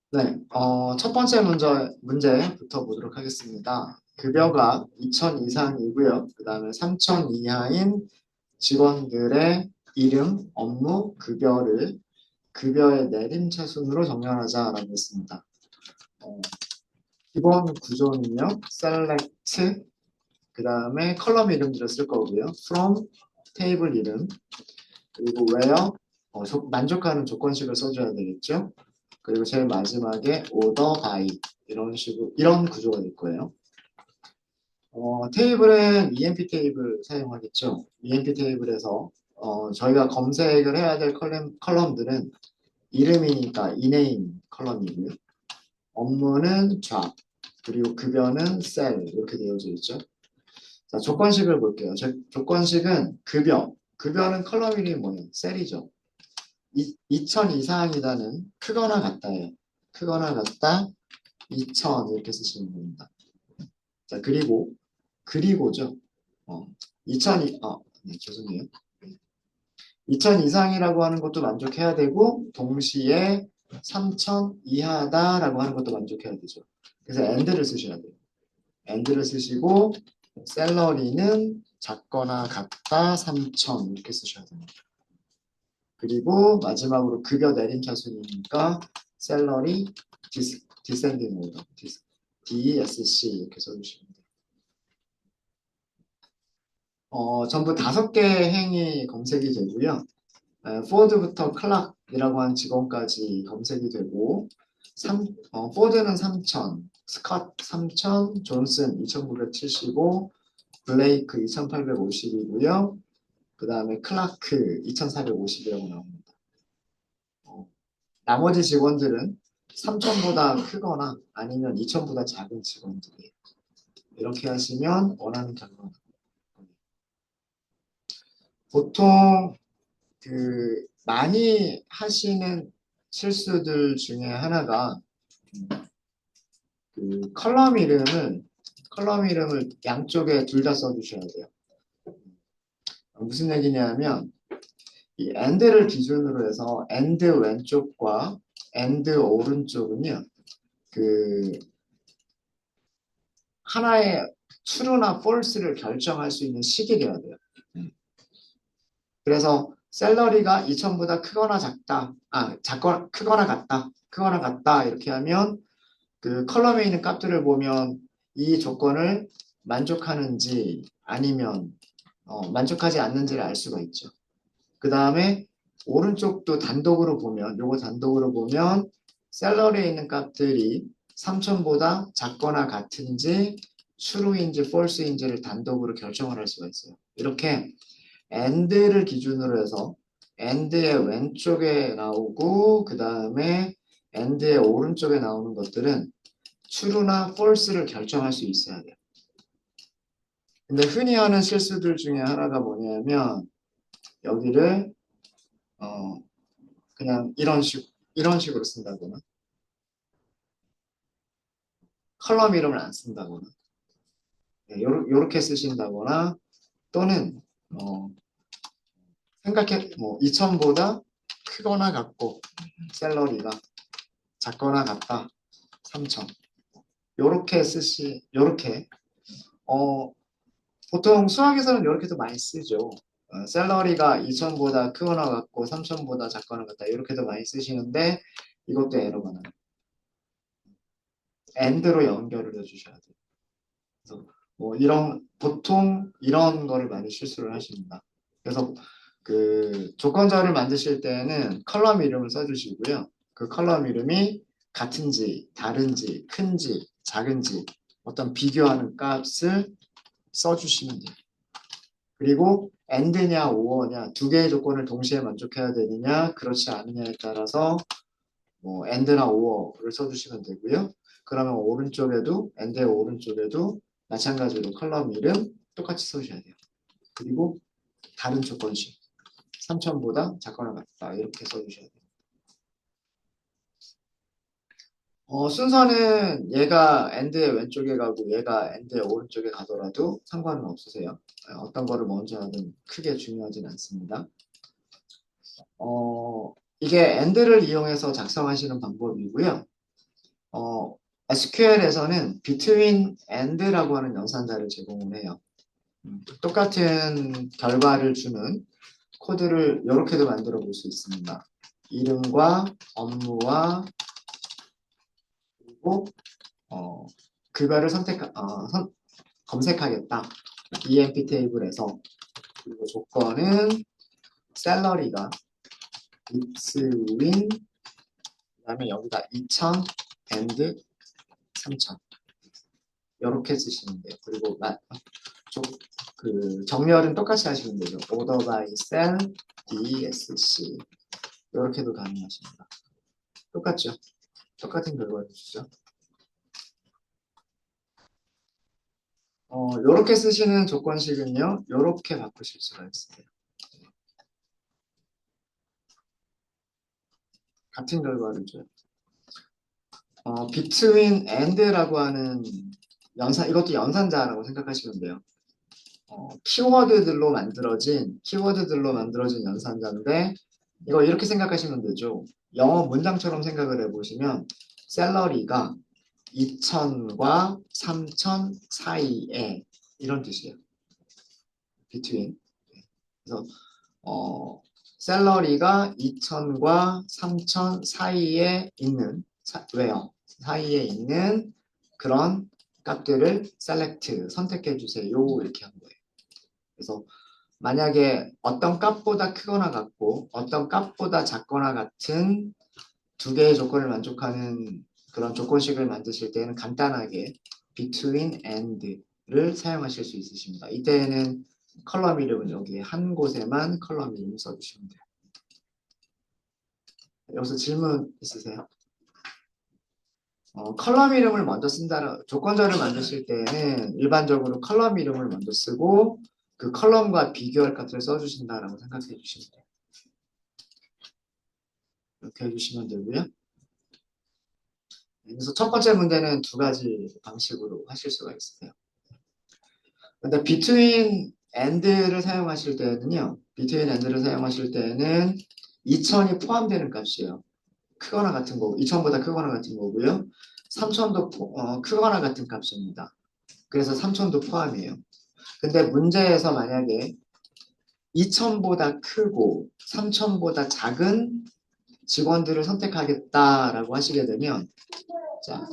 네, 첫 번째 문제부터 보도록 하겠습니다. 급여가 2천 이상이고요. 그 다음에 3천 이하인 직원들의 이름, 업무, 급여를 급여의 내림차순으로 정렬하자라고 했습니다. 어, 기본 구조는요, select, 그 다음에 컬럼 이름들을 쓸 거고요. from, 테이블 이름, 그리고 where, 만족하는 조건식을 써줘야 되겠죠. 그리고 제일 마지막에 order by 이런 구조가 될 거예요. 테이블은 EMP 테이블 사용하겠죠. EMP 테이블에서 저희가 검색을 해야 될 컬럼들은 이름이니까 이네임 컬럼이고요. 업무는 job, 그리고 급여는 sell 이렇게 되어져 있죠. 자, 조건식을 볼게요. 조건식은 급여는 컬럼 이름이 뭐예요? 셀이죠. 2000 이상이다는 크거나 같다예요. 크거나 같다 2000 이렇게 쓰시면 됩니다. 자, 그리고죠. 어, 2000 네, 죄송해요. 2000 이상이라고 하는 것도 만족해야 되고 동시에 3000 이하다라고 하는 것도 만족해야 되죠. 그래서 and를 쓰셔야 돼요. and를 쓰시고 셀러리는 작거나 같다 3000 이렇게 쓰셔야 됩니다. 그리고 마지막으로 급여 내림차순이니까 셀러리 디센딩 오더 DSC 이렇게 써주시면 돼요. 전부 5개 행이 검색이 되고요. 포드부터 클락이라고 하는 직원까지 검색이 되고 포드는 3,000, 스캇 3,000, 존슨 2,975, 블레이크 2,850이고요. 그 다음에 클라크 2,450이라고 나옵니다. 어, 나머지 직원들은 3,000보다 크거나 아니면 2,000보다 작은 직원들이에요. 이렇게 하시면 원하는 결과가 나옵니다. 보통 많이 하시는 실수들 중에 하나가 컬럼 이름을 양쪽에 둘 다 써주셔야 돼요. 무슨 얘기냐면 이 and를 기준으로 해서 and 왼쪽과 and 오른쪽은요 그 하나의 true나 false를 결정할 수 있는 식이 돼야 돼요. 그래서 샐러리가 2천보다 크거나 작다, 크거나 같다 이렇게 하면 그 컬럼에 있는 값들을 보면 이 조건을 만족하는지 아니면 만족하지 않는지를 알 수가 있죠. 그 다음에 오른쪽도 요거 단독으로 보면 셀러리에 있는 값들이 3천보다 작거나 같은지 true인지 false인지를 단독으로 결정을 할 수가 있어요. 이렇게 and를 기준으로 해서 and의 왼쪽에 나오고 그 다음에 and의 오른쪽에 나오는 것들은 true나 false를 결정할 수 있어야 돼요. 근데 흔히 하는 실수들 중에 하나가 뭐냐면 여기를 어, 그냥 이런 식으로 쓴다거나 컬럼 이름을 안 쓴다거나 요렇게 쓰신다거나 또는 어, 생각해 뭐 2천보다 크거나 같고 샐러리가 작거나 같다 3천 요렇게 어, 보통 수학에서는 요렇게도 많이 쓰죠. 샐러리가 2천보다 크거나 같고 3천보다 작거나 같다 이렇게도 많이 쓰시는데 이것도 에러가 나요. and로 연결을 해주셔야 돼요. 그래서 뭐 보통 이런 거를 많이 실수를 하십니다. 그래서 그 조건자를 만드실 때는 컬럼 이름을 써주시고요. 그 컬럼 이름이 같은지, 다른지, 큰지, 작은지 어떤 비교하는 값을 써주시면 돼요. 그리고 and냐, or냐 두 개의 조건을 동시에 만족해야 되느냐, 그렇지 않느냐에 따라서 뭐 and나 or를 써주시면 되고요. 그러면 and의 오른쪽에도 마찬가지로 컬럼 이름 똑같이 써주셔야 돼요. 그리고 다른 조건식 3천보다 작거나 같다 이렇게 써주셔야 돼요. 순서는 얘가 and의 왼쪽에 가고 얘가 and의 오른쪽에 가더라도 상관은 없으세요. 어떤 거를 먼저 하든 크게 중요하진 않습니다. 이게 and를 이용해서 작성하시는 방법이고요. SQL에서는 between and라고 하는 연산자를 제공을 해요. 똑같은 결과를 주는 코드를 이렇게도 만들어 볼 수 있습니다. 이름과 업무와 그리고 그거를 검색하겠다. EMP 테이블에서 그리고 조건은 샐러리가 between 그다음에 여기다 2000 and 3000 이렇게 쓰시면 돼요. 그리고 그 정렬은 똑같이 하시면 되죠. order by cell DSC 이렇게도 가능하십니다. 똑같죠? 똑같은 결과를 주죠. 이렇게 쓰시는 조건식은요. 이렇게 바꾸실 수가 있어요. 같은 결과를 줘요. between and라고 하는 이것도 연산자라고 생각하시면 돼요. 키워드들로 만들어진 연산자인데 이거 이렇게 생각하시면 되죠. 영어 문장처럼 생각을 해보시면 샐러리가 2000과 3000 사이에 이런 뜻이에요. between. 그래서 샐러리가 2000과 3000 사이에 있는 왜요? 사이에 있는 그런 값들을 select 선택해 주세요. 이렇게 한 거예요. 그래서 만약에 어떤 값보다 크거나 같고 어떤 값보다 작거나 같은 두 개의 조건을 만족하는 그런 조건식을 만드실 때는 간단하게 between and를 사용하실 수 있으십니다. 이때는 컬럼 이름은 여기에 한 곳에만 컬럼 이름 써주시면 돼요. 여기서 질문 있으세요? 컬럼 이름을 먼저 쓴다, 조건절을 만드실 때는 일반적으로 컬럼 이름을 먼저 쓰고 그 컬럼과 비교할 값을 써주신다라고 생각해 주시면 돼요. 이렇게 해주시면 되고요. 그래서 첫 번째 문제는 두 가지 방식으로 하실 수가 있어요. 근데 between and를 사용하실 때는요. between and를 사용하실 때는 2000이 포함되는 값이에요. 크거나 같은 거, 2000보다 크거나 같은 거고요. 3000도 크거나 같은 값입니다. 그래서 3000도 포함이에요. 근데 문제에서 만약에 2000보다 크고 3000보다 작은 직원들을 선택하겠다라고 하시게 되면 자,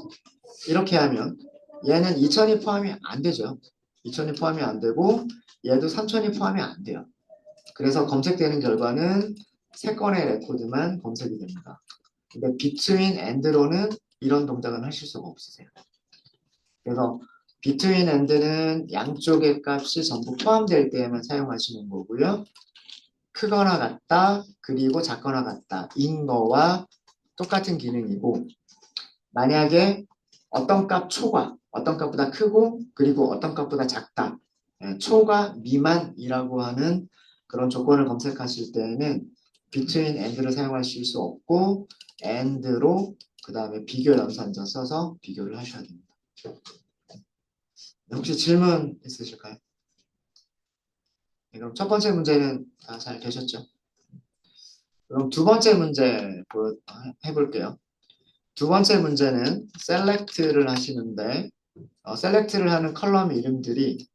이렇게 하면 얘는 2000이 포함이 안 되죠. 2000이 포함이 안 되고 얘도 3000이 포함이 안 돼요. 그래서 검색되는 결과는 세 건의 레코드만 검색이 됩니다. 근데 between and로는 이런 동작은 하실 수가 없으세요. 그래서 between and는 양쪽의 값이 전부 포함될 때에만 사용하시는 거고요. 크거나 같다, 그리고 작거나 같다. 인 거와 똑같은 기능이고 만약에 어떤 값 초과, 어떤 값보다 크고 그리고 어떤 값보다 작다. 초과 미만이라고 하는 그런 조건을 검색하실 때에는 between and를 사용하실 수 없고 and로 그 다음에 비교 연산자 써서 비교를 하셔야 됩니다. 혹시 질문 있으실까요? 네, 그럼 첫 번째 문제는 다 잘 되셨죠? 그럼 두 번째 문제 해볼게요. 두 번째 문제는 select를 하시는데 select를 하는 컬럼 이름들이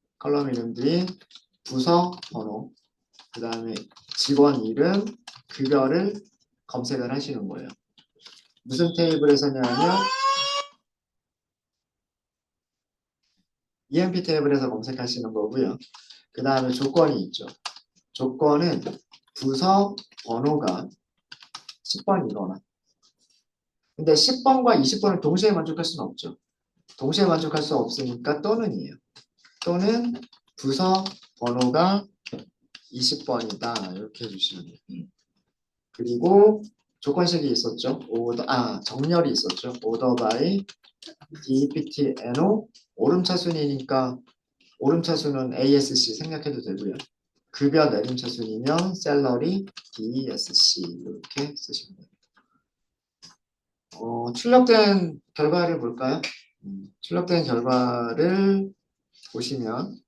부서 번호, 그 다음에 직원 이름, 급여를 검색을 하시는 거예요. 무슨 테이블에서냐면 EMP 테이블에서 검색하시는 거고요. 그 다음에 조건이 있죠. 조건은 부서 번호가 10번이거나 근데 10번과 20번을 동시에 만족할 수는 없죠. 동시에 만족할 수 없으니까 또는이에요. 또는 부서 번호가 20번이다. 이렇게 해주시면 돼요. 그리고 조건식이 있었죠. 정렬이 있었죠. order by dptno 오름차순이니까 오름차순은 ASC 생략해도 되고요. 급여 내림차순이면 salary DSC 이렇게 쓰시면 돼요. 출력된 결과를 볼까요? 출력된 결과를 보시면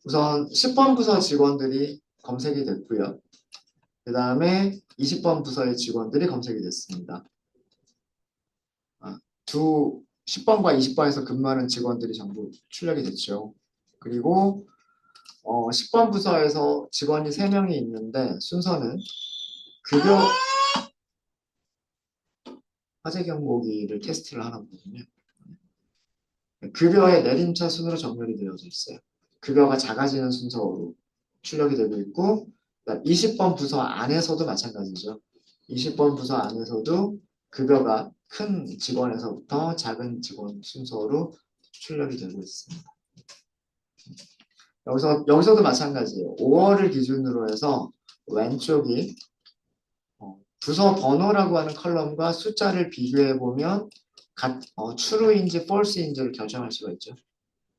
우선 10번 부서 직원들이 검색이 됐고요. 그 다음에 20번 부서의 직원들이 검색이 됐습니다. 두 10번과 20번에서 근무하는 직원들이 전부 출력이 됐죠. 그리고 10번 부서에서 직원이 3명이 있는데 순서는 급여 화재 경보기를 테스트를 하나 보거든요. 급여의 내림차 순으로 정렬이 되어져 있어요. 급여가 작아지는 순서로 출력이 되고 있고 20번 부서 안에서도 마찬가지죠. 20번 부서 안에서도 급여가 큰 직원에서부터 작은 직원 순서로 출력이 되고 있습니다. 여기서도 마찬가지예요. 5월을 기준으로 해서 왼쪽이 부서 번호라고 하는 컬럼과 숫자를 비교해 보면 true인지 false인지를 결정할 수가 있죠.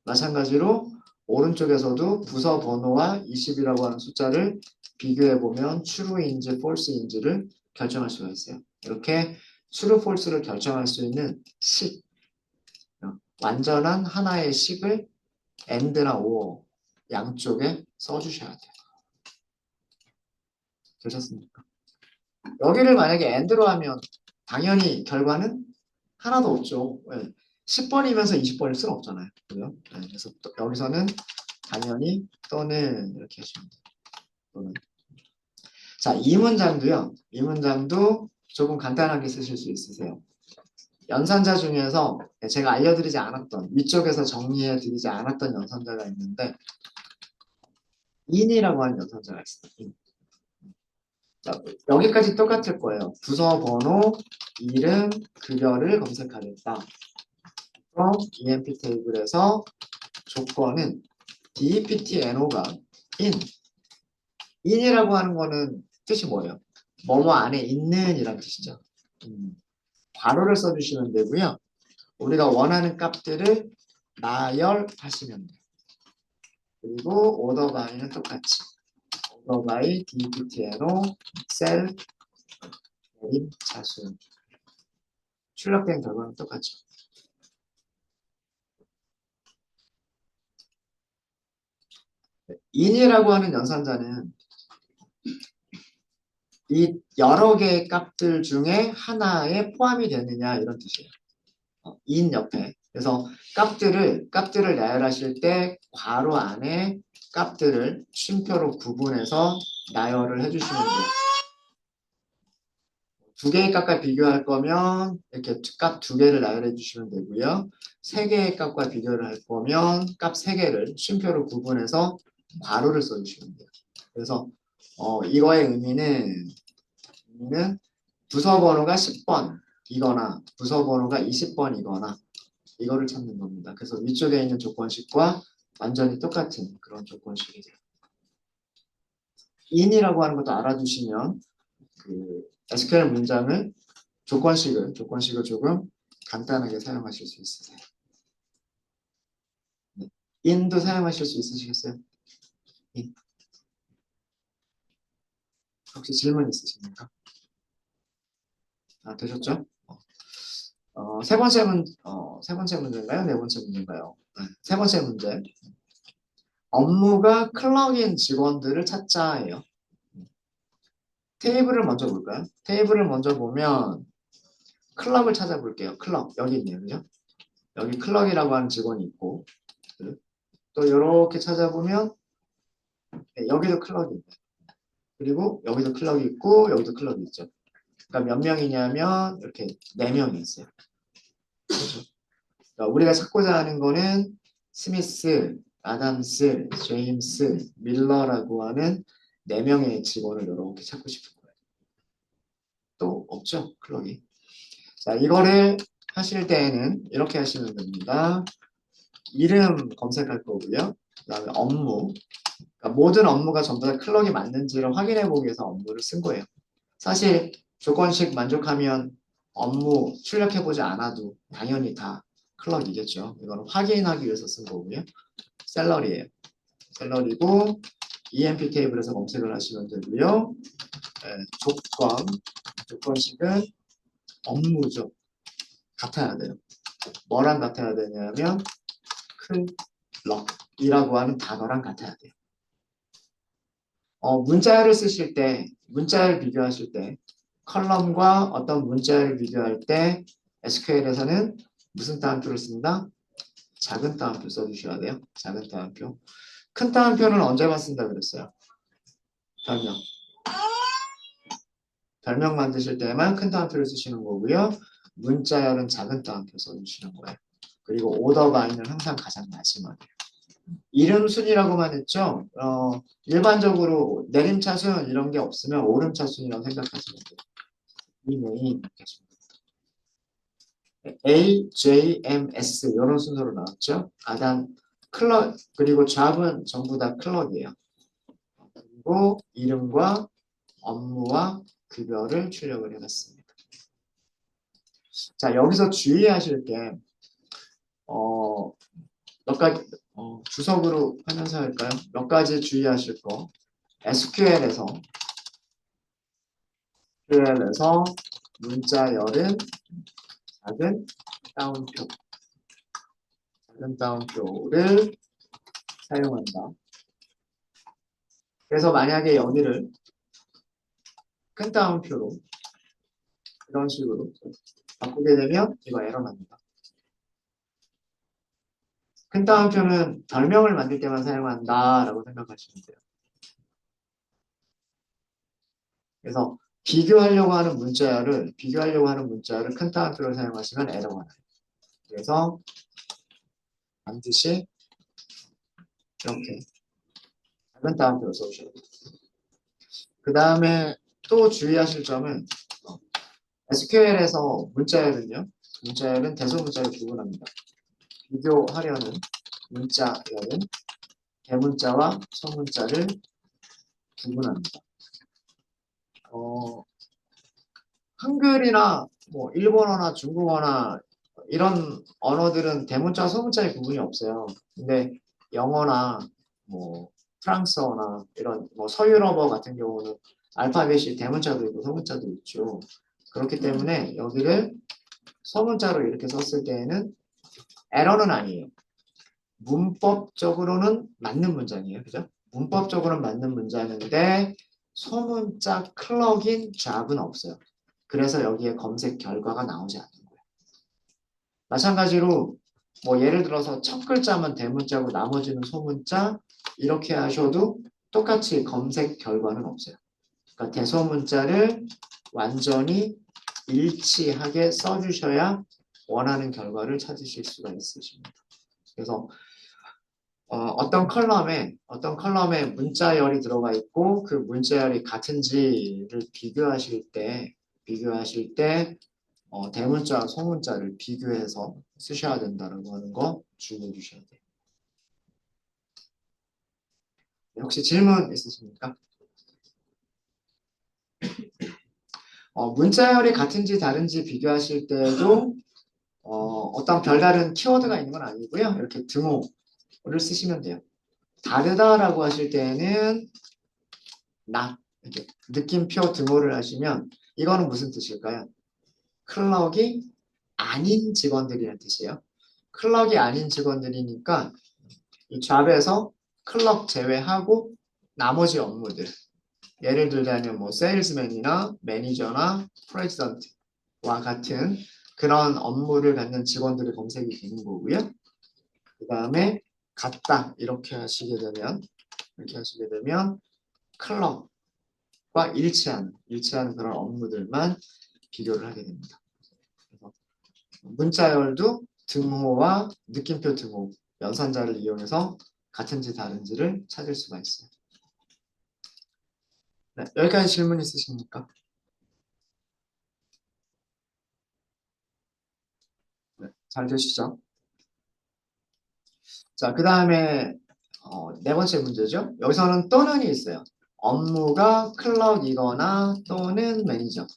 마찬가지로 오른쪽에서도 부서 번호와 20이라고 하는 숫자를 비교해 보면 true인지 false인지를 결정할 수가 있어요. 이렇게 true, false를 결정할 수 있는 식, 완전한 하나의 식을 and나 or 양쪽에 써주셔야 돼요. 되셨습니까? 여기를 만약에 and로 하면 당연히 결과는 하나도 없죠. 10번이면서 20번일 수는 없잖아요. 그죠? 그래서 여기서는 당연히 또는 이렇게 하시면 돼요. 또는. 자, 이 문장도요. 이 문장도 조금 간단하게 쓰실 수 있으세요. 연산자 중에서 제가 알려드리지 않았던 위쪽에서 정리해 드리지 않았던 연산자가 있는데 in이라고 하는 연산자가 있어요. in. 자, 여기까지 똑같을 거예요. 부서 번호, 이름, 급여를 검색하겠다. 그럼 EMP 테이블에서 조건은 DEPTNO가 in이라고 하는 거는 뜻이 뭐예요? 뭐뭐 안에 있는 이란 뜻이죠. 괄호를 써주시면 되고요. 우리가 원하는 값들을 나열하시면 돼요. 그리고 order by는 똑같이 order by DEPTNO 셀 내림 차수 출력된 결과는 똑같죠. in이라고 하는 연산자는 이 여러 개의 값들 중에 하나에 포함이 되느냐 이런 뜻이에요. in 옆에. 그래서 값들을 나열하실 때 괄호 안에 값들을 쉼표로 구분해서 나열을 해주시면 돼요. 두 개의 값과 비교할 거면 이렇게 값 두 개를 나열해 주시면 되고요. 세 개의 값과 비교를 할 거면 값 세 개를 쉼표로 구분해서 괄호를 써주시면 돼요. 그래서 이거의 의미는 부서 번호가 10번이거나 부서 번호가 20번이거나 이거를 찾는 겁니다. 그래서 위쪽에 있는 조건식과 완전히 똑같은 그런 조건식이 돼요. in이라고 하는 것도 알아두시면 그 SQL 문장을 조건식을 조금 간단하게 사용하실 수 있으세요. 네. in도 사용하실 수 있으시겠어요? in. 혹시 질문 있으십니까? 되셨죠? 세 번째 문제인가요? 네 번째 문제인가요? 네, 세 번째 문제. 업무가 클럭인 직원들을 찾자예요. 테이블을 먼저 볼까요? 테이블을 먼저 보면 클럭을 찾아볼게요. 클럭 여기 있네요, 그죠? 여기 클럭이라고 하는 직원이 있고 또 이렇게 찾아보면 네, 여기도 클럭이 있네. 그리고 여기도 클럭이 있고 여기도 클럭이 있죠. 그러니까 몇 명이냐면 이렇게 4명이 있어요. 그렇죠? 그러니까 우리가 찾고자 하는 거는 스미스, 아담스, 제임스, 밀러라고 하는 4명의 직원을 이렇게 찾고 싶은 거예요. 또 없죠, 클럭이. 자, 이거를 하실 때에는 이렇게 하시면 됩니다. 이름 검색할 거고요. 그 다음에 업무. 그러니까 모든 업무가 전부 다 클럭이 맞는지를 확인해 보기 위해서 업무를 쓴 거예요. 사실 조건식 만족하면 업무 출력해보지 않아도 당연히 다 클럭이겠죠. 이거는 확인하기 위해서 쓴 거고요. 셀러리예요. 셀러리고 EMP 테이블에서 검색을 하시면 되고요. 조건식은 업무죠. 같아야 돼요. 뭐랑 같아야 되냐면 클럭이라고 하는 단어랑 같아야 돼요. 문자열을 쓰실 때, 문자열 비교하실 때 컬럼과 어떤 문자열을 비교할 때 SQL에서는 무슨 따옴표를 쓴다? 작은 따옴표 써주셔야 돼요. 작은 따옴표. 큰 따옴표는 언제만 쓴다 그랬어요? 별명. 별명 만드실 때만 큰 따옴표를 쓰시는 거고요. 문자열은 작은 따옴표 써주시는 거예요. 그리고 오더 바이는 항상 가장 마지막에. 이름 순이라고만 했죠. 일반적으로 내림차순 이런 게 없으면 오름차순이라고 생각하시면 돼요. 이메인 A, J, M, S 이런 순서로 나왔죠. 아단 클럭 그리고 잡은 전부 다 클럭이에요. 그리고 이름과 업무와 급여를 출력을 해봤습니다. 자 여기서 주의하실 게 몇 가지 주석으로 하면서 할까요? 몇 가지 주의하실 거. SQL에서 문자열은 작은 따옴표를 사용한다. 그래서 만약에 여기를 큰 따옴표로 이런 식으로 바꾸게 되면 이거 에러 납니다. 큰 따옴표는 별명을 만들 때만 사용한다라고 생각하시면 돼요. 그래서 비교하려고 하는 문자열을 큰 따옴표로 사용하시면 에러가 나요. 그래서 반드시 이렇게 작은 따옴표로 써주셔야 돼요. 그 다음에 또 주의하실 점은 SQL에서 문자열은 대소문자로 구분합니다. 비교하려는 문자열은 대문자와 소문자를 구분합니다. 한글이나 뭐 일본어나 중국어나 이런 언어들은 대문자와 소문자의 구분이 없어요. 근데 영어나 뭐 프랑스어나 이런 뭐 서유럽어 같은 경우는 알파벳이 대문자도 있고 소문자도 있죠. 그렇기 때문에 여기를 소문자로 이렇게 썼을 때에는 에러는 아니에요. 문법적으로는 맞는 문장이에요. 그죠? 문법적으로는 맞는 문장인데 소문자 클럭인 잡은 없어요. 그래서 여기에 검색 결과가 나오지 않는 거예요. 마찬가지로 뭐 예를 들어서 첫 글자만 대문자고 나머지는 소문자 이렇게 하셔도 똑같이 검색 결과는 없어요. 그러니까 대소문자를 완전히 일치하게 써주셔야 원하는 결과를 찾으실 수가 있으십니다. 그래서 어떤 컬럼에 문자열이 들어가 있고 그 문자열이 같은지를 비교하실 때 대문자, 소문자를 비교해서 쓰셔야 된다는 하는 거 주의해 주셔야 돼요. 혹시 질문 있으십니까? 문자열이 같은지 다른지 비교하실 때도 어떤 별다른 키워드가 있는 건 아니고요. 이렇게 등호를 쓰시면 돼요. 다르다라고 하실 때는 이렇게 느낌표 등호를 하시면 이거는 무슨 뜻일까요? 클럭이 아닌 직원들이라는 뜻이에요. 클럭이 아닌 직원들이니까 이 잡에서 클럭 제외하고 나머지 업무들 예를 들자면 뭐 세일즈맨이나 매니저나 프레지던트와 같은 그런 업무를 갖는 직원들이 검색이 되는 거고요. 그 다음에 같다 이렇게 하시게 되면 클럭과 일치하는 그런 업무들만 비교를 하게 됩니다. 그래서 문자열도 등호와 느낌표 등호, 연산자를 이용해서 같은지 다른지를 찾을 수가 있어요. 네, 여기까지 질문 있으십니까? 네, 잘 되시죠? 자, 그 다음에 네 번째 문제죠. 여기서는 또는이 있어요. 업무가 클럭이거나 또는 매니저.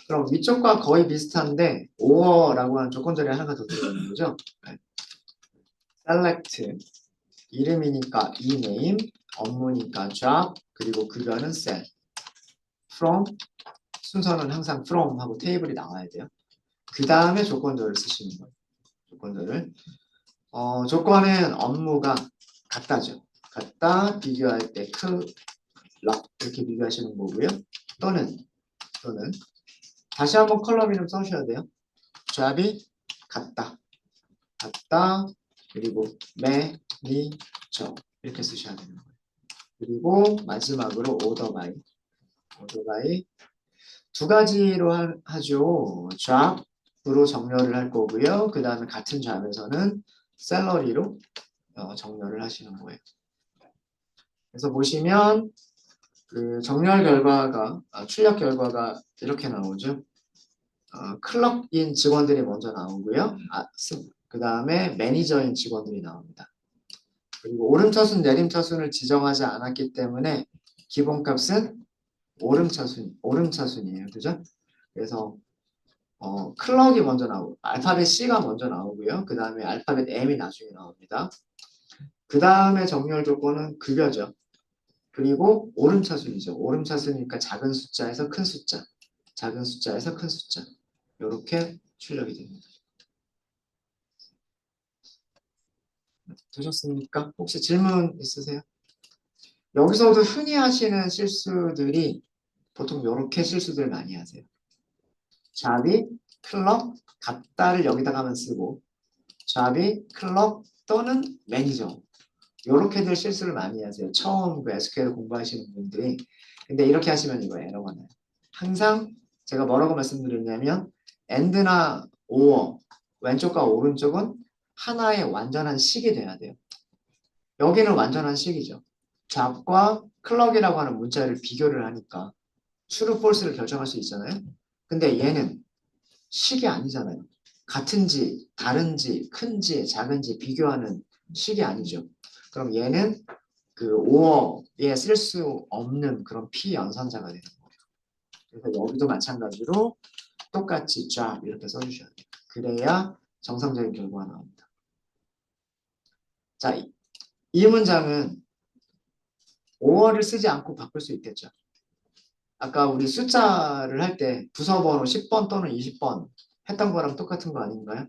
그럼 위쪽과 거의 비슷한데 or라고 하는 조건절이 하나가 더 들어있는 거죠. 네. select 이름이니까 ename, 업무니까 job, 그리고 급여는 set. from 순서는 항상 from 하고 테이블이 나와야 돼요. 그 다음에 조건절을 쓰시는 거예요. 조건은 업무가 같다죠. 같다 비교할 때 클럭 이렇게 비교하시는 거고요. 또는 다시 한번 컬럼 이름 써주셔야 돼요. 잡이 같다. 같다. 그리고 매니저 이렇게 쓰셔야 되는 거예요. 그리고 마지막으로 order by. order by 두 가지로 하죠. 잡으로 정렬을 할 거고요. 그 다음에 같은 잡에서는 샐러리로 정렬을 하시는 거예요. 그래서 보시면 그 정렬 결과가 출력 결과가 이렇게 나오죠. 클럭인 직원들이 먼저 나오고요. 그 다음에 매니저인 직원들이 나옵니다. 그리고 오름차순, 내림차순을 지정하지 않았기 때문에 기본값은 오름차순이에요. 그죠? 그래서 클럭이 먼저 나오고 알파벳 C가 먼저 나오고요. 그 다음에 알파벳 M이 나중에 나옵니다. 그 다음에 정렬 조건은 급여죠. 그리고 오름차순이죠. 오름차순이니까 작은 숫자에서 큰 숫자, 작은 숫자에서 큰 숫자 이렇게 출력이 됩니다. 되셨습니까? 혹시 질문 있으세요? 여기서도 흔히 하시는 실수들이 보통 이렇게 실수들 많이 하세요. 잡이, 클럭, 같다를 여기다가만 쓰고 잡이, 클럭 또는 매니저 이렇게들 실수를 많이 하세요. 처음 그 SQL 공부하시는 분들이. 근데 이렇게 하시면 이거 에러가 나요. 항상 제가 뭐라고 말씀드렸냐면 and나 or 왼쪽과 오른쪽은 하나의 완전한 식이 돼야 돼요. 여기는 완전한 식이죠. 잡과 클럭이라고 하는 문자를 비교를 하니까 true, false를 결정할 수 있잖아요. 근데 얘는 식이 아니잖아요. 같은지, 다른지, 큰지, 작은지 비교하는 식이 아니죠. 그럼 얘는 그 or에 쓸 수 없는 그런 피연산자가 되는 거예요. 그래서 여기도 마찬가지로 똑같이 job 이렇게 써주셔야 돼요. 그래야 정상적인 결과가 나옵니다. 자, 이 문장은 or를 쓰지 않고 바꿀 수 있겠죠. 아까 우리 숫자를 할 때 부서번호 10번 또는 20번 했던 거랑 똑같은 거 아닌가요?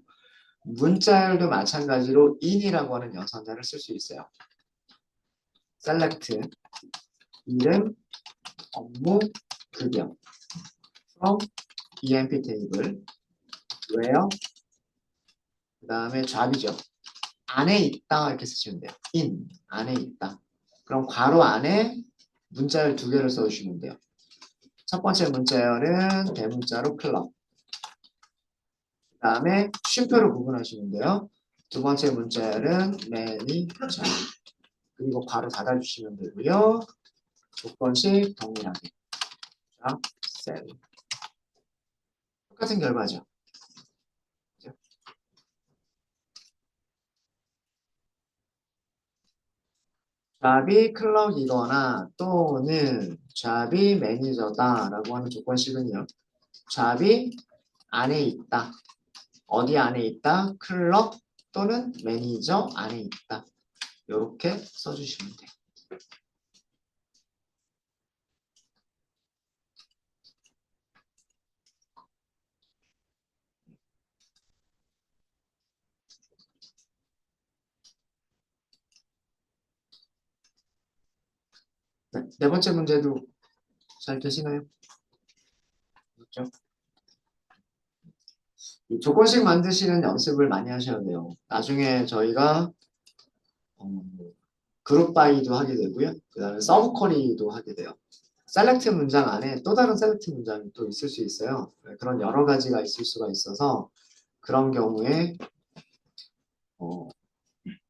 문자열도 마찬가지로 in이라고 하는 연산자를 쓸 수 있어요. select, 이름, 업무, 급여, from, emp 테이블, where, 그 다음에 잡이죠. 안에 있다 이렇게 쓰시면 돼요. in, 안에 있다. 그럼 괄호 안에 문자열 두 개를 써주시면 돼요. 첫 번째 문자열은 대문자로 클럽. 그 다음에 쉼표로 구분하시면 돼요. 두 번째 문자열은 매니저. 그리고 괄호 닫아주시면 되고요. 조건식 동일하게. 자, 셀. 똑같은 결과죠. 잡이 클럭이거나 또는 잡이 매니저다 라고 하는 조건식은요. 잡이 안에 있다. 어디 안에 있다? 클럭 또는 매니저 안에 있다. 이렇게 써주시면 돼요. 네, 네 번째 문제도 잘 되시나요? 그렇죠? 이 조건식 만드시는 연습을 많이 하셔야 돼요. 나중에 저희가 그룹 바이도 하게 되고요. 그 다음에 서브 쿼리도 하게 돼요. 셀렉트 문장 안에 또 다른 셀렉트 문장이 또 있을 수 있어요. 그런 여러 가지가 있을 수가 있어서 그런 경우에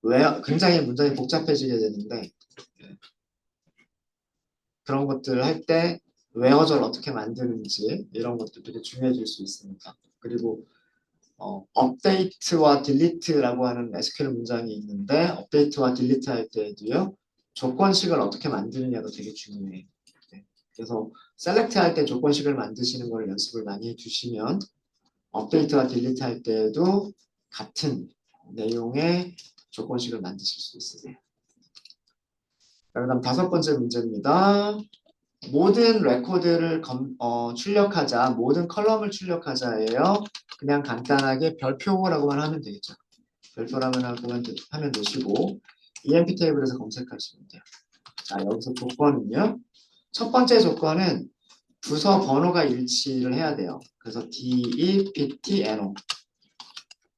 왜 굉장히 문장이 복잡해지게 되는데 그런 것들을 할 때 웨어절 어떻게 만드는지 이런 것도 되게 중요해질 수 있습니다. 그리고 업데이트와 딜리트라고 하는 SQL 문장이 있는데 업데이트와 딜리트 할 때에도요. 조건식을 어떻게 만드느냐도 되게 중요해요. 네. 그래서 셀렉트 할 때 조건식을 만드시는 걸 연습을 많이 해주시면 업데이트와 딜리트 할 때에도 같은 내용의 조건식을 만드실 수 있으세요. 그 다음 다섯 번째 문제입니다. 모든 레코드를 출력하자, 모든 컬럼을 출력하자예요. 그냥 간단하게 별표라고만 하면 되겠죠. 별표라면 하면 되시고 emp 테이블에서 검색하시면 돼요. 자, 여기서 조건은요. 첫 번째 조건은 부서 번호가 일치를 해야 돼요. 그래서 DE, PT, NO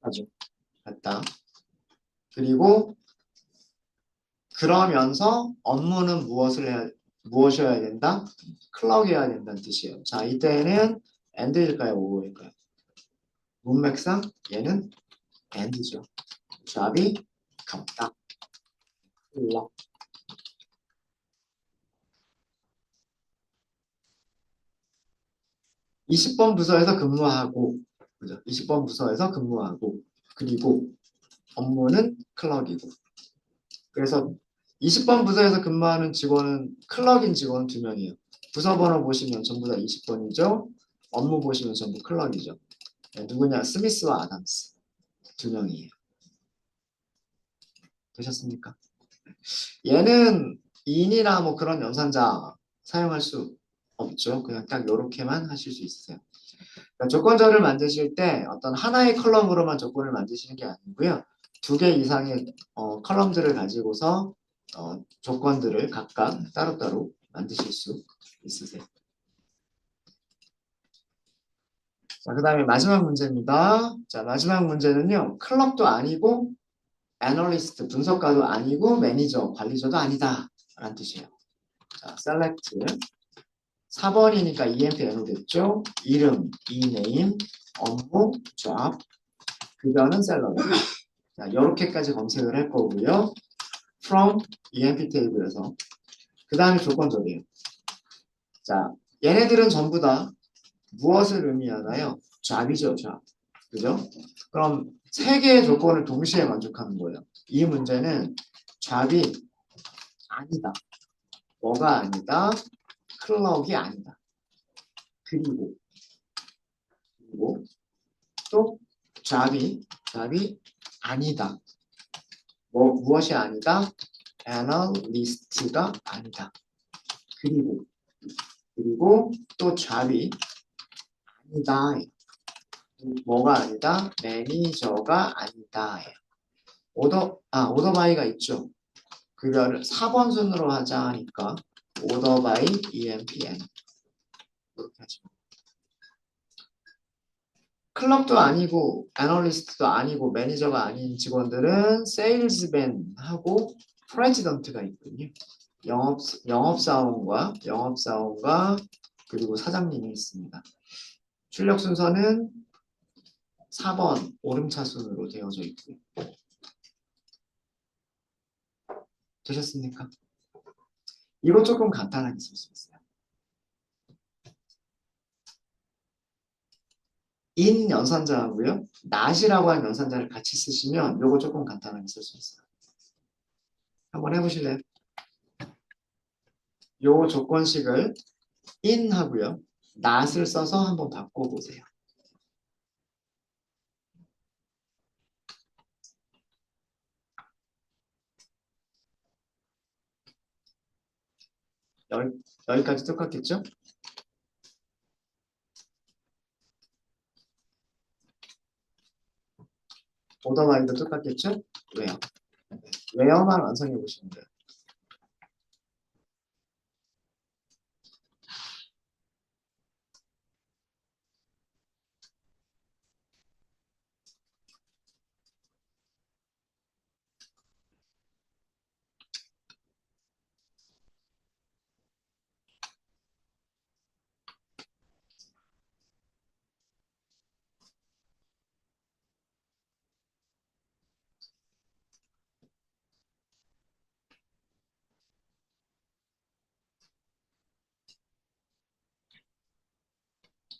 아주 같다. 그리고 그러면서 업무는 무엇이어야 된다? 클럭이어야 된다는 뜻이에요. 자, 이때는 and일까요? or일까요? 문맥상 얘는 and죠. 잡이 같다. 클럭. 20번 부서에서 근무하고, 그죠? 20번 부서에서 근무하고, 그리고 업무는 클럭이고. 그래서 20번 부서에서 근무하는 직원은 클럭인 직원은 2명이에요. 부서 번호 보시면 전부 다 20번이죠. 업무 보시면 전부 클럭이죠. 네, 누구냐? 스미스와 아담스 2명이에요. 되셨습니까? 얘는 인이나 뭐 그런 연산자 사용할 수 없죠. 그냥 딱 이렇게만 하실 수 있으세요. 그러니까 조건절을 만드실 때 어떤 하나의 컬럼으로만 조건을 만드시는 게 아니고요. 2개 이상의 컬럼들을 가지고서 조건들을 각각 따로따로 만드실 수 있으세요. 자, 그 다음에 마지막 문제입니다. 자, 마지막 문제는요. 클럽도 아니고 애널리스트, 분석가도 아니고 매니저, 관리자도 아니다 라는 뜻이에요. 자, select 4번이니까 EMP N로 됐죠. 이름, 이네임, 업무, job, 급여는 셀러리. 자, 이렇게까지 검색을 할 거고요. from EMP 테이블에서 그 다음에 조건절이에요. 자, 얘네들은 전부 다 무엇을 의미하나요? job이죠, job. 그죠? 그럼 세 개의 조건을 동시에 만족하는 거예요. 이 문제는 job이 아니다. 뭐가 아니다? 클럭이 아니다. 그리고 또 job이 아니다. 무엇이 아니다? 애널리스트가 아니다. 그리고 또 job이 아니다. 뭐가 아니다? 매니저가 아니다. 오더바이가 있죠. 그거를 4번 순으로 하자 하니까 오더바이 EMPN 이렇게 하죠. 클럽도 아니고 애널리스트도 아니고 매니저가 아닌 직원들은 세일즈맨하고 프레지던트가 있군요. 영업사원과 그리고 사장님이 있습니다. 출력 순서는 4번 오름차순으로 되어져 있고요. 되셨습니까? 이거 조금 간단하게 쓸 수 있어요. in 연산자하고요. not이라고 하는 연산자를 같이 쓰시면 이거 조금 간단하게 쓸 수 있어요. 한번 해보실래요? 요 조건식을 in 하고요. not을 써서 한번 바꿔보세요. 여기까지 똑같겠죠? 오더바이도 똑같겠죠? 왜요? 웨어만 완성해 보시면 돼요.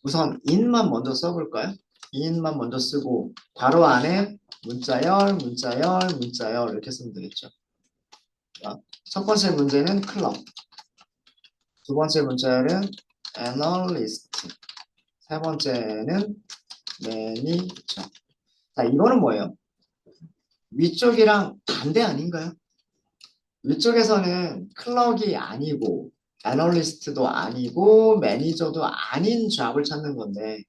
우선 in만 먼저 써볼까요? in만 먼저 쓰고 괄호 안에 문자열 이렇게 쓰면 되겠죠. 자, 첫 번째 문제는 클럽, 두 번째 문자열은 애널리스트, 세 번째는 매니저. 자, 이거는 뭐예요? 위쪽이랑 반대 아닌가요? 위쪽에서는 클럭이 아니고 애널리스트도 아니고 매니저도 아닌 잡을 찾는 건데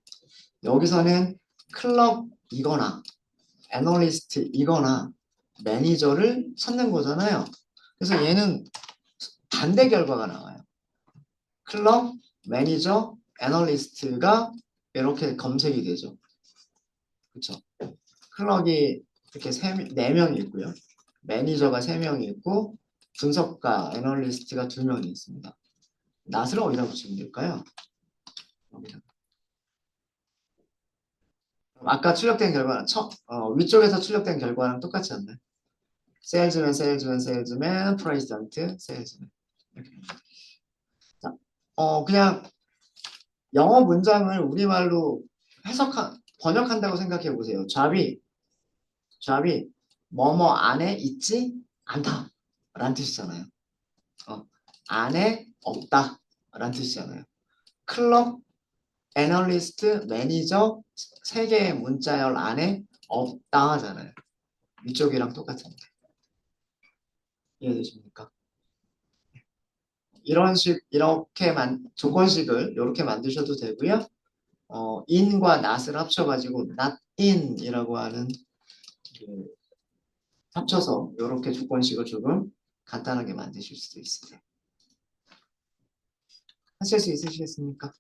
여기서는 클럭이거나 애널리스트이거나 매니저를 찾는 거잖아요. 그래서 얘는 반대 결과가 나와요. 클럭, 매니저, 애널리스트가 이렇게 검색이 되죠. 그렇죠? 클럭이 이렇게 4명이 있고요. 매니저가 3명이 있고 분석가, 애널리스트가 2명이 있습니다. 낫을 어디다 붙이면 될까요? 여기다. 아까 출력된 결과는 위쪽에서 출력된 결과랑 똑같지 않나요? 세일즈맨, 세일즈맨, 세일즈맨, 프레지던트, 세일즈맨. 이렇게. 자, 그냥 영어 문장을 우리말로 번역한다고 생각해 보세요. 잡이 뭐뭐 안에 있지 않다 라는 뜻이잖아요. 안에 없다 라는 뜻이잖아요. 클럭, 애널리스트, 매니저 3개의 문자열 안에 없다 하잖아요. 위쪽이랑 똑같은데. 이해되십니까? 조건식을 이렇게 만드셔도 되고요. in과 not을 합쳐가지고 not in이라고 하는 그 합쳐서 이렇게 조건식을 조금 간단하게 만드실 수도 있으세요. 하실 수 있으시겠습니까?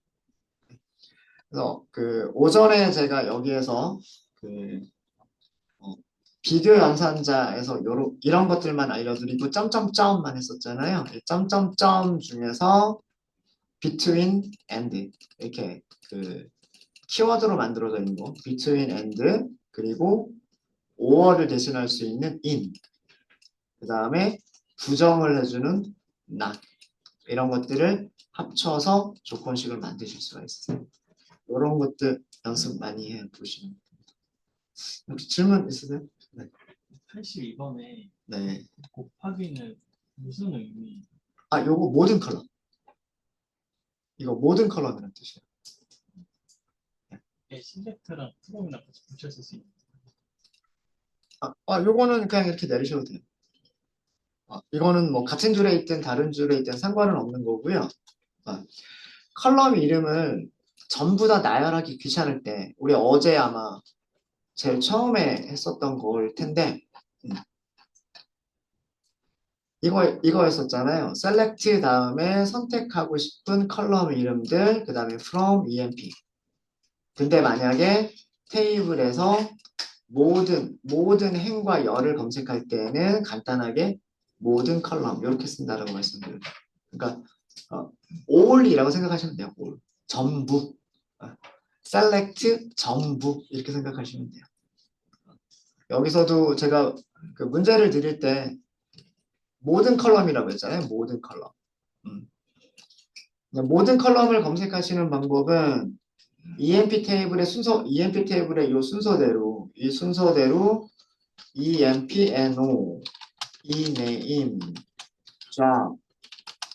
그래서 그 오전에 제가 여기에서 그 비교 연산자에서 이런 것들만 알려드리고 점점점만 했었잖아요. 이 점점점 중에서 between and 이렇게 그 키워드로 만들어져 있는 거 between and 그리고 or를 대신할 수 있는 in 그 다음에 부정을 해주는 not 이런 것들을 합쳐서 조건식을 만드실 수가 있어요. 이런 것들 연습 많이 해 보시면 됩니다. 혹시 질문 있으세요? 네. 82번에 네. 곱하기는 무슨 의미? 요거 모든 컬럼. 이거 모든 컬럼이라는 뜻이에요. 시젝트랑 프롬이랑 같이 붙였을 수 있는. 요거는 그냥 이렇게 내리셔도 돼요. 이거는 뭐 같은 줄에 있든 다른 줄에 있든 상관은 없는 거고요. 컬럼 이름을 전부 다 나열하기 귀찮을 때 우리 어제 아마 제일 처음에 했었던 걸 텐데 이거 했었잖아요. select 다음에 선택하고 싶은 컬럼 이름들 그 다음에 from emp 근데 만약에 테이블에서 모든 행과 열을 검색할 때는 간단하게 모든 컬럼 이렇게 쓴다라고 말씀드려요. 그러니까 all이라고 생각하시면 돼요. all. 전부. select 전부 이렇게 생각하시면 돼요. 여기서도 제가 그 문제를 드릴 때 모든 컬럼이라고 했잖아요. 모든 컬럼. 모든 컬럼을 검색하시는 방법은 EMP 테이블의 이 순서대로 EMP NO, ENAME, job,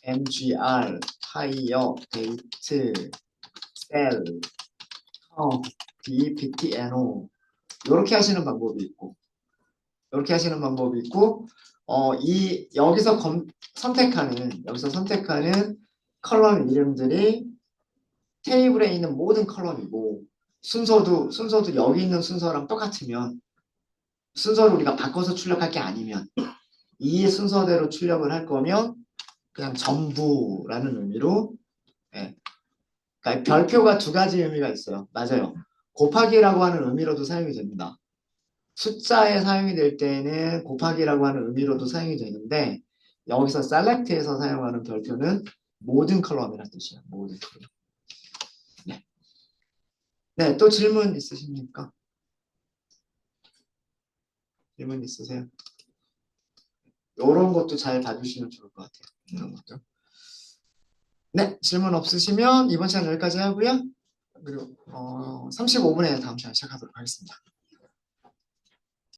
MGR, hire, date, sell, count, DPT, NO 이렇게 하시는 방법이 있고 여기서 선택하는 컬럼 이름들이 테이블에 있는 모든 컬럼이고 순서도 여기 있는 순서랑 똑같으면 순서를 우리가 바꿔서 출력할 게 아니면 이 순서대로 출력을 할 거면 그냥 전부라는 의미로 그러니까 별표가 2가지 의미가 있어요. 맞아요. 곱하기라고 하는 의미로도 사용이 됩니다. 숫자에 사용이 될 때는 곱하기라고 하는 의미로도 사용이 되는데 여기서 select에서 사용하는 별표는 모든 컬럼이라는 뜻이에요. 모든 컬럼. 네, 또 질문 있으십니까? 질문 있으세요? 이런 것도 잘 봐주시면 좋을 것 같아요. 이런 것도. 네, 질문 없으시면 이번 시간 여기까지 하고요. 그리고 35분에 다음 시간 시작하도록 하겠습니다.